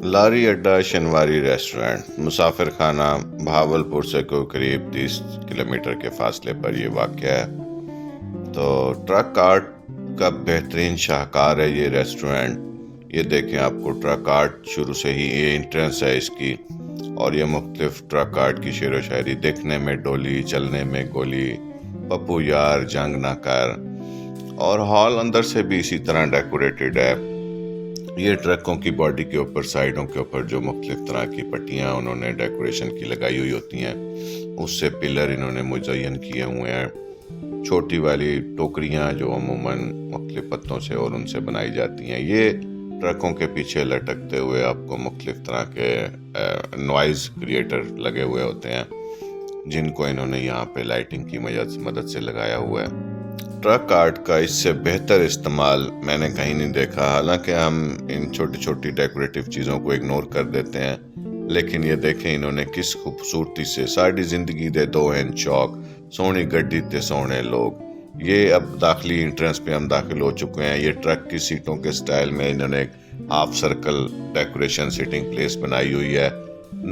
लारी अड्डा शनवारी रेस्टोरेंट मुसाफिर खाना भावलपुर से कोई करीब 30 किलोमीटर के फासले पर ये वाक़या है। तो ट्रक आर्ट का बेहतरीन शाहकार है ये रेस्टोरेंट। ये देखें, आपको ट्रक आर्ट शुरू से ही ये एंट्रेंस है इसकी, और ये मुख्तलिफ ट्रक आर्ट की शेर व शायरी, देखने में डोली चलने में गोली, पप्पू यार जंग ना कर। और हॉल अंदर से भी इसी तरह डेकोरेटेड है। ये ट्रकों की बॉडी के ऊपर, साइडों के ऊपर जो मुख्तलिफ तरह की पट्टियाँ उन्होंने डेकोरेशन की लगाई हुई होती हैं, उससे पिलर इन्होंने मुज़य्यन किए हुए हैं। छोटी वाली टोकरियाँ जो अमूमन मुख्तलिफ पत्तों से और उनसे बनाई जाती हैं, ये ट्रकों के पीछे लटकते हुए आपको मुख्तलिफ तरह के नॉइज़ क्रिएटर लगे हुए होते हैं, जिनको इन्होंने यहाँ पे लाइटिंग की मदद से लगाया हुआ है। ट्रक आर्ट का इससे बेहतर इस्तेमाल मैंने कहीं नहीं देखा। हालांकि हम इन छोटी छोटी डेकोरेटिव चीज़ों को इग्नोर कर देते हैं, लेकिन ये देखें इन्होंने किस खूबसूरती से साड़ी ज़िंदगी दे दो हैं चौक, सोनी गड्डी ते सोने लोग। ये अब दाखिली एंट्रेंस पे हम दाखिल हो चुके हैं। ये ट्रक की सीटों के स्टाइल में इन्होंने एक half circle decoration sitting place बनाई हुई है।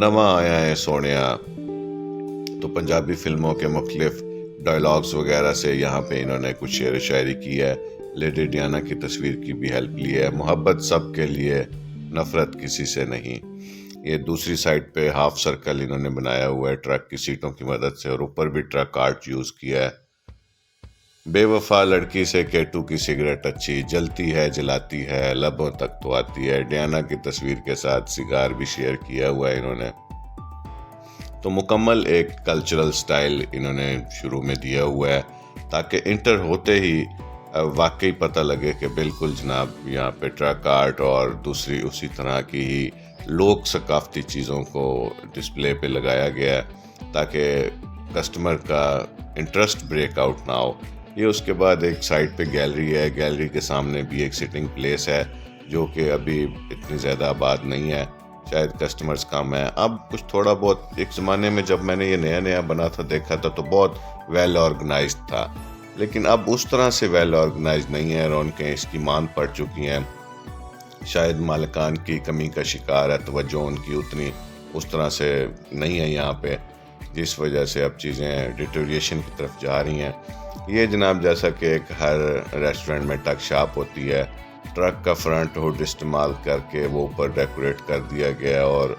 नवा आया है सोनिया, तो पंजाबी फिल्मों के मुख्तलिफ डायलॉग्स वगैरह से यहाँ पे इन्होंने कुछ शेर शायरी की है। लेडी डियाना की तस्वीर की भी हेल्प ली है। मोहब्बत सब के लिए, नफरत किसी से नहीं। ये दूसरी साइड पे हाफ सर्कल इन्होंने बनाया हुआ है ट्रक की सीटों की मदद से, और ऊपर भी ट्रक आर्ट यूज़ किया है। बेवफा लड़की से केटू की सिगरेट अच्छी, जलती है जलाती है लबों तक तो आती है। डियाना की तस्वीर के साथ सिगार भी शेयर किया हुआ है इन्होंने। तो मुकम्मल एक कल्चरल स्टाइल इन्होंने शुरू में दिया हुआ है, ताकि इंटर होते ही वाकई पता लगे कि बिल्कुल जनाब यहाँ पे ट्रक आर्ट और दूसरी उसी तरह की ही लोक सकाफती चीज़ों को डिस्प्ले पे लगाया गया है, ताकि कस्टमर का इंटरेस्ट ब्रेकआउट ना हो। ये उसके बाद एक साइड पे गैलरी है। गैलरी के सामने भी एक सिटिंग प्लेस है, जो कि अभी इतनी ज़्यादा आबाद नहीं है, शायद कस्टमर्स कम है। अब कुछ थोड़ा बहुत, एक ज़माने में जब मैंने ये नया नया बना था देखा था तो बहुत वेल ऑर्गेनाइज्ड था, लेकिन अब उस तरह से वेल ऑर्गेनाइज्ड नहीं है। रौनकें इसकी मान पड़ चुकी हैं, शायद मालिकान की कमी का शिकार है, तवज्जो उनकी उतनी उस तरह से नहीं है यहाँ पे, जिस वजह से अब चीज़ें डिटोरिएशन की तरफ जा रही हैं। ये जनाब जैसा कि एक हर रेस्टोरेंट में टक शॉप होती है, ट्रक का फ्रंट हुड इस्तेमाल करके वो ऊपर डेकोरेट कर दिया गया और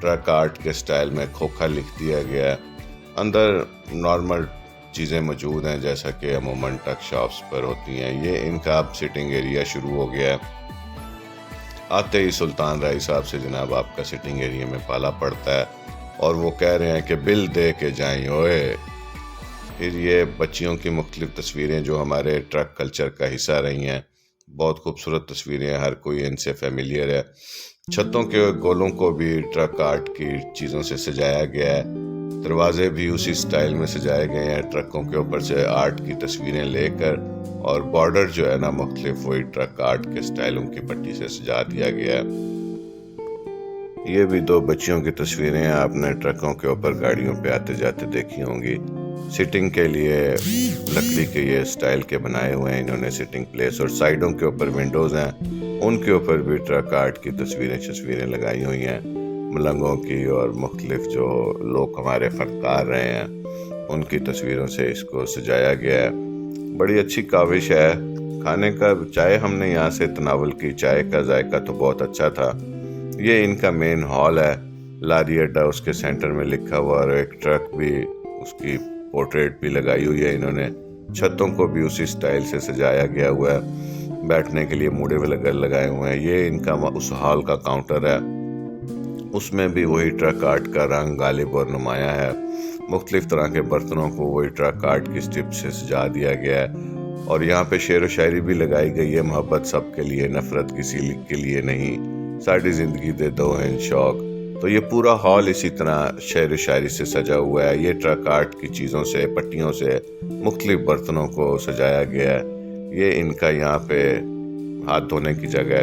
ट्रक आर्ट के स्टाइल में खोखा लिख दिया गया। अंदर नॉर्मल चीज़ें मौजूद हैं जैसा कि अमूमन ट्रक शॉप्स पर होती हैं। ये इनका अब सिटिंग एरिया शुरू हो गया है। आते ही सुल्तान राय साहब से जनाब आपका सिटिंग एरिया में पाला पड़ता है, और वो कह रहे हैं कि बिल दे के जाएं ओए। फिर ये बच्चियों की मुख्तलिफ तस्वीरें जो हमारे ट्रक कल्चर का हिस्सा रही हैं, बहुत खूबसूरत तस्वीरें, हर कोई इनसे फेमिलियर है। छतों के गोलों को भी ट्रक आर्ट की चीज़ों से सजाया गया है। दरवाजे भी उसी स्टाइल में सजाए गए हैं, ट्रकों के ऊपर से आर्ट की तस्वीरें लेकर, और बॉर्डर जो है ना मुख्तलिफ वही ट्रक आर्ट के स्टाइलों की पट्टी से सजा दिया गया है। ये भी दो बच्चियों की तस्वीरें आपने ट्रकों के ऊपर गाड़ियों पे आते जाते देखी होंगी। सिटिंग के लिए लकड़ी के ये स्टाइल के बनाए हुए हैं इन्होंने सिटिंग प्लेस, और साइडों के ऊपर विंडोज़ हैं, उनके ऊपर भी ट्रक आर्ट की तस्वीरें लगाई हुई हैं मलंगों की, और मुख्तलिफ जो लोग हमारे फनकार रहे हैं उनकी तस्वीरों से इसको सजाया गया है। बड़ी अच्छी काविश है। खाने का चाय हमने यहाँ से तनावल की, चाय का जायका तो बहुत अच्छा था। ये इनका मेन हॉल है, लारी अड्डा उसके सेंटर में लिखा हुआ, और एक ट्रक भी, उसकी पोर्ट्रेट भी लगाई हुई है इन्होंने। छतों को भी उसी स्टाइल से सजाया गया हुआ है, बैठने के लिए मूडे वगैरह लगाए हुए हैं। ये इनका उस हॉल का काउंटर है, उसमें भी वही ट्रक आर्ट का रंग गालिब और नुमाया है। मुख्तलिफ तरह के बर्तनों को वही ट्रक आर्ट की स्ट्रिप से सजा दिया गया है, और यहाँ पे शेर व शायरी भी लगाई गई है। मोहब्बत सब के लिए, नफरत किसी के लिए नहीं, साड़ी ज़िंदगी दे दो हैं शौक। तो ये पूरा हॉल इसी तरह शेर शायरी से सजा हुआ है। ये ट्रक आर्ट की चीज़ों से, पट्टियों से, मुख्तलिफ बर्तनों को सजाया गया है। ये इनका यहाँ पे हाथ धोने की जगह है।